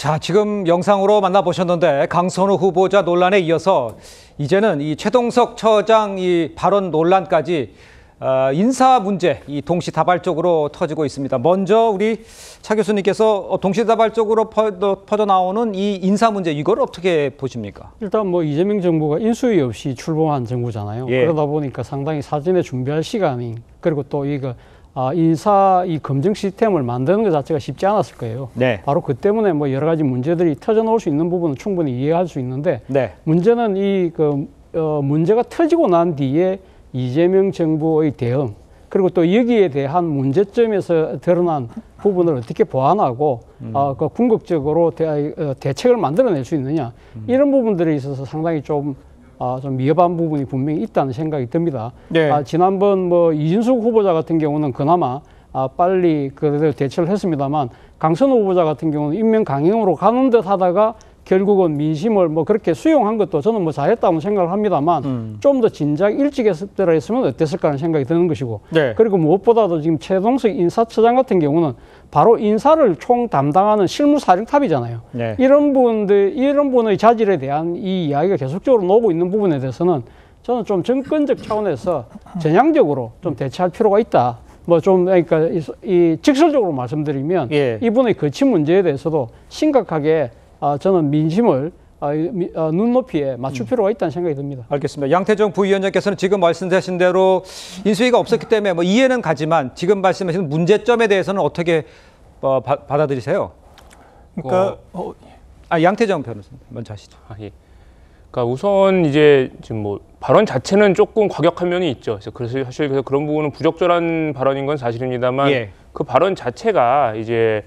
자, 지금 영상으로 만나보셨는데 강선우 후보자 논란에 이어서 이제는 이 최동석 처장 이 발언 논란까지 인사 문제 이 동시다발적으로 터지고 있습니다. 먼저 우리 차 교수님께서 동시다발적으로 퍼져나오는 이 인사 문제 이걸 어떻게 보십니까? 일단 뭐 이재명 정부가 인수위 없이 출범한 정부잖아요. 예. 그러다 보니까 상당히 사전에 준비할 시간이 그리고 또 이거 인사 이 검증 시스템을 만드는 것 자체가 쉽지 않았을 거예요. 네. 바로 그 때문에 뭐 여러 가지 문제들이 터져 나올 수 있는 부분은 충분히 이해할 수 있는데 네. 문제는 문제가 터지고 난 뒤에 이재명 정부의 대응 그리고 또 여기에 대한 문제점에서 드러난 부분을 어떻게 보완하고 그 궁극적으로 대책을 만들어낼 수 있느냐 이런 부분들에 있어서 상당히 좀 위협한 부분이 분명히 있다는 생각이 듭니다. 네. 지난번 뭐 이준석 후보자 같은 경우는 그나마 빨리 그대로 대처를 했습니다만 강선우 후보자 같은 경우는 임명 강행으로 가는 듯 하다가 결국은 민심을 뭐 그렇게 수용한 것도 저는 뭐 잘했다고 생각을 합니다만 좀 더 진작 일찍 했으면 어땠을까 하는 생각이 드는 것이고 네. 그리고 무엇보다도 지금 최동석 인사처장 같은 경우는 바로 인사를 총 담당하는 실무사령탑이잖아요. 네. 이런 분의 자질에 대한 이 이야기가 계속적으로 나오고 있는 부분에 대해서는 저는 좀 정권적 차원에서 전향적으로 좀 대처할 필요가 있다. 그러니까 이 직설적으로 말씀드리면 예. 이분의 거친 문제에 대해서도 심각하게 저는 민심을 눈높이에 맞출 필요가 있다는 생각이 듭니다. 알겠습니다. 양태정 부위원장께서는 지금 말씀하신 대로 인수위가 없었기 때문에 뭐 이해는 가지만 지금 말씀하신 문제점에 대해서는 어떻게 받아들이세요? 그러니까 양태정 변호사님 먼저 하시죠. 예. 그러니까 우선 이제 지금 뭐 발언 자체는 조금 과격한 면이 있죠. 그래서 사실 그런 부분은 부적절한 발언인 건 사실입니다만 예. 그 발언 자체가 이제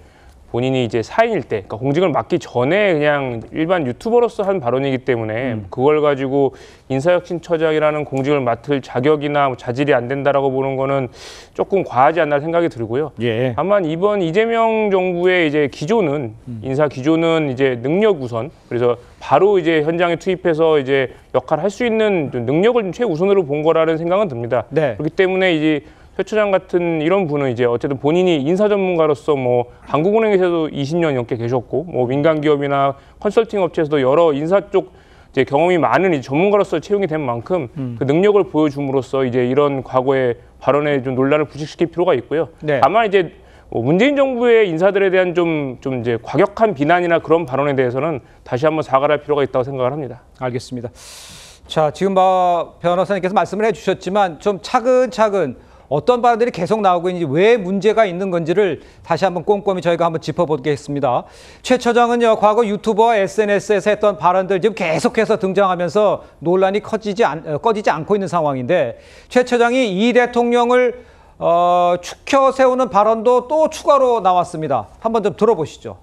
본인이 이제 사인일 때, 그러니까 공직을 맡기 전에 그냥 일반 유튜버로서 한 발언이기 때문에 그걸 가지고 인사혁신처장이라는 공직을 맡을 자격이나 뭐 자질이 안 된다라고 보는 거는 조금 과하지 않나 생각이 들고요. 예. 다만 이번 이재명 정부의 이제 기조는 인사 기조는 이제 능력 우선, 그래서 바로 이제 현장에 투입해서 이제 역할을 할 수 있는 능력을 최우선으로 본 거라는 생각은 듭니다. 네. 그렇기 때문에 이제 최 처장 같은 이런 분은 이제 어쨌든 본인이 인사 전문가로서 뭐 한국은행에서도 20년 넘게 계셨고 뭐 민간 기업이나 컨설팅 업체에서도 여러 인사 쪽 이제 경험이 많은 이제 전문가로서 채용이 된 만큼 그 능력을 보여줌으로써 이제 이런 과거의 발언에 좀 논란을 부식시킬 필요가 있고요. 네. 다만 이제 문재인 정부의 인사들에 대한 좀 이제 과격한 비난이나 그런 발언에 대해서는 다시 한번 사과할 필요가 있다고 생각을 합니다. 알겠습니다. 자, 지금 변호사님께서 말씀을 해주셨지만 좀 차근차근 어떤 발언들이 계속 나오고 있는지 왜 문제가 있는 건지를 다시 한번 꼼꼼히 저희가 한번 짚어보겠습니다. 최 처장은요, 과거 유튜버와 SNS에서 했던 발언들 지금 계속해서 등장하면서 논란이 꺼지지 않고 있는 상황인데 최 처장이 이 대통령을 추켜 세우는 발언도 또 추가로 나왔습니다. 한번 좀 들어보시죠.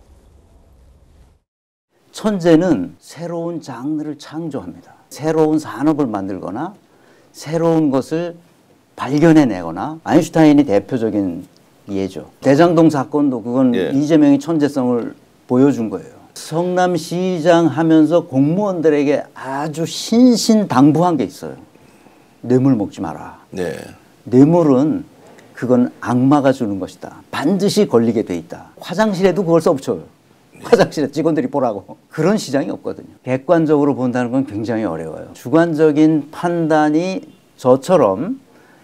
천재는 새로운 장르를 창조합니다. 새로운 산업을 만들거나 새로운 것을 발견해내거나 아인슈타인이 대표적인 예죠. 대장동 사건도 그건 이재명의 천재성을 보여준 거예요. 성남시장 하면서 공무원들에게 아주 신신당부한 게 있어요. 뇌물 먹지 마라. 네. 뇌물은 그건 악마가 주는 것이다. 반드시 걸리게 돼 있다. 화장실에도 그걸 써붙여요. 화장실에 직원들이 보라고. 그런 시장이 없거든요. 객관적으로 본다는 건 굉장히 어려워요. 주관적인 판단이 저처럼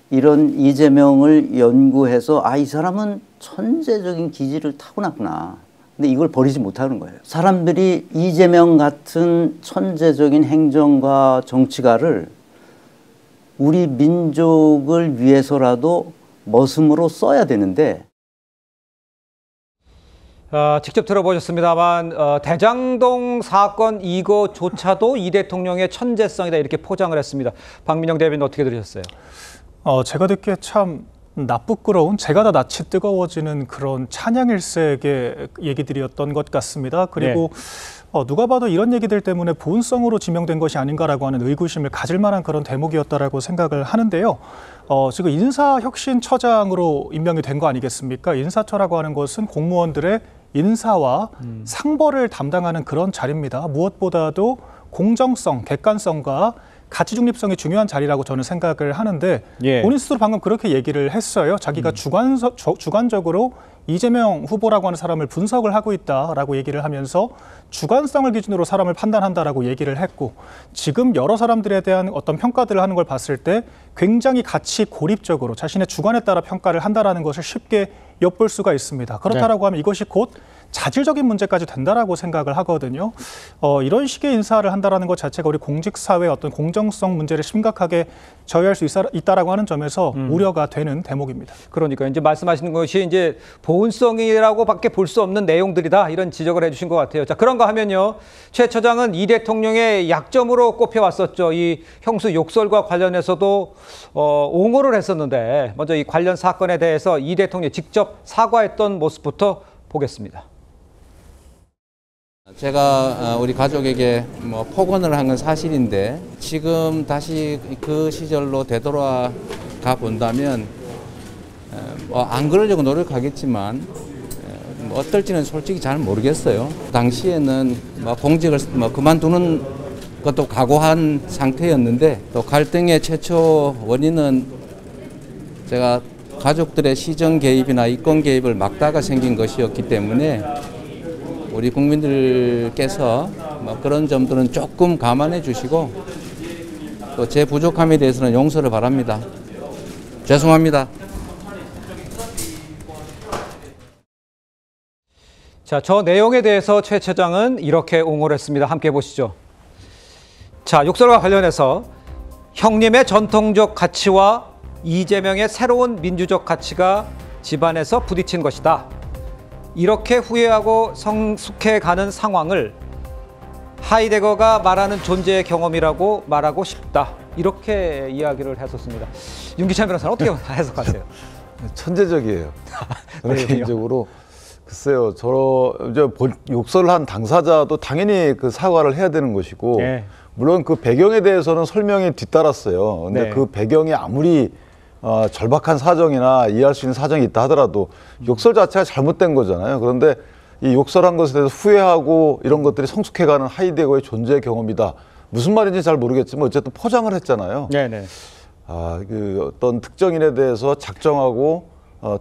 이런 이재명을 연구해서 이 사람은 천재적인 기질을 타고났구나. 근데 이걸 버리지 못하는 거예요. 사람들이 이재명 같은 천재적인 행정가 정치가를 우리 민족을 위해서라도 머슴으로 써야 되는데 직접 들어보셨습니다만 대장동 사건 이거조차도 이 대통령의 천재성이다 이렇게 포장을 했습니다. 박민영 대변인 어떻게 들으셨어요? 제가 듣기에 참 나쁘끄러운 제가 다 낯이 뜨거워지는 그런 찬양일색의 얘기들이었던 것 같습니다. 그리고 누가 봐도 이런 얘기들 때문에 보은성으로 지명된 것이 아닌가라고 하는 의구심을 가질 만한 그런 대목이었다라고 생각을 하는데요. 지금 인사혁신처장으로 임명이 된 거 아니겠습니까? 인사처라고 하는 것은 공무원들의 인사와 상벌을 담당하는 그런 자리입니다. 무엇보다도 공정성, 객관성과 가치 중립성이 중요한 자리라고 저는 생각을 하는데 예. 본인 스스로 방금 그렇게 얘기를 했어요. 자기가 주관적으로 이재명 후보라고 하는 사람을 분석을 하고 있다라고 얘기를 하면서 주관성을 기준으로 사람을 판단한다라고 얘기를 했고 지금 여러 사람들에 대한 어떤 평가들을 하는 걸 봤을 때 굉장히 가치 고립적으로 자신의 주관에 따라 평가를 한다라는 것을 쉽게 엿볼 수가 있습니다. 그렇다라고 하면 이것이 곧 자질적인 문제까지 된다라고 생각을 하거든요. 이런 식의 인사를 한다라는 것 자체가 우리 공직사회의 어떤 공정성 문제를 심각하게 저해할 수 있다라고 하는 점에서 우려가 되는 대목입니다. 그러니까 이제 말씀하시는 것이 이제 보훈성이라고밖에 볼 수 없는 내용들이다 이런 지적을 해주신 것 같아요. 자, 그런가 하면요, 최 처장은 이 대통령의 약점으로 꼽혀왔었죠. 이 형수 욕설과 관련해서도 옹호를 했었는데 먼저 이 관련 사건에 대해서 이 대통령이 직접 사과했던 모습부터 보겠습니다. 제가 우리 가족에게 폭언을 한 건 사실인데 지금 다시 그 시절로 되돌아가 본다면 안 그러려고 노력하겠지만 어떨지는 솔직히 잘 모르겠어요. 당시에는 공직을 그만두는 것도 각오한 상태였는데 또 갈등의 최초 원인은 제가 가족들의 시정 개입이나 이권 개입을 막다가 생긴 것이었기 때문에 우리 국민들께서 그런 점들은 조금 감안해 주시고 또 제 부족함에 대해서는 용서를 바랍니다. 죄송합니다. 자, 저 내용에 대해서 최 처장은 이렇게 옹호를 했습니다. 함께 보시죠. 자, 욕설과 관련해서 형님의 전통적 가치와 이재명의 새로운 민주적 가치가 집안에서 부딪힌 것이다. 이렇게 후회하고 성숙해가는 상황을 하이데거가 말하는 존재의 경험이라고 말하고 싶다. 이렇게 이야기를 했었습니다. 윤기찬 변호사는 어떻게 해석하세요? 천재적이에요. 저는 왜요? 개인적으로 글쎄요, 욕설을 한 당사자도 당연히 그 사과를 해야 되는 것이고, 네. 물론 그 배경에 대해서는 설명이 뒤따랐어요. 근데 네. 그 배경이 아무리 절박한 사정이나 이해할 수 있는 사정이 있다 하더라도 욕설 자체가 잘못된 거잖아요. 그런데 이 욕설한 것에 대해서 후회하고 이런 것들이 성숙해가는 하이데거의 존재 경험이다. 무슨 말인지 잘 모르겠지만 어쨌든 포장을 했잖아요. 네네. 그 어떤 특정인에 대해서 작정하고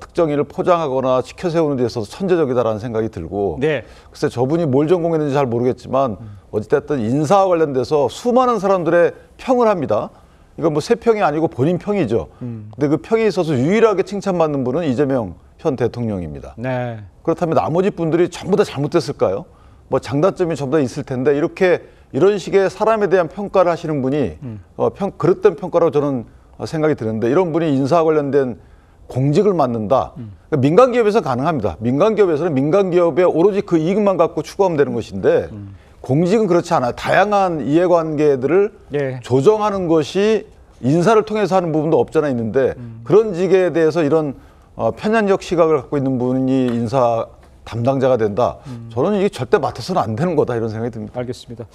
특정인을 포장하거나 치켜 세우는 데 있어서 천재적이다라는 생각이 들고, 네. 글쎄 저분이 뭘 전공했는지 잘 모르겠지만 어찌됐든 인사와 관련돼서 수많은 사람들의 평을 합니다. 이건 뭐 새 평이 아니고 본인 평이죠. 근데 그 평에 있어서 유일하게 칭찬받는 분은 이재명 현 대통령입니다. 네. 그렇다면 나머지 분들이 전부 다 잘못됐을까요? 뭐 장단점이 전부 다 있을 텐데 이런 식의 사람에 대한 평가를 하시는 분이 그릇된 평가라고 저는 생각이 드는데, 이런 분이 인사와 관련된 공직을 맡는다. 그러니까 민간기업에서 가능합니다. 민간기업에서는 민간기업의 오로지 그 이익만 갖고 추구하면 되는 것인데 공직은 그렇지 않아요. 다양한 이해관계들을 예. 조정하는 것이 인사를 통해서 하는 부분도 없잖아 있는데 그런 직에 대해서 이런 편향적 시각을 갖고 있는 분이 인사 담당자가 된다. 저는 이게 절대 맡아서는 안 되는 거다 이런 생각이 듭니다. 알겠습니다.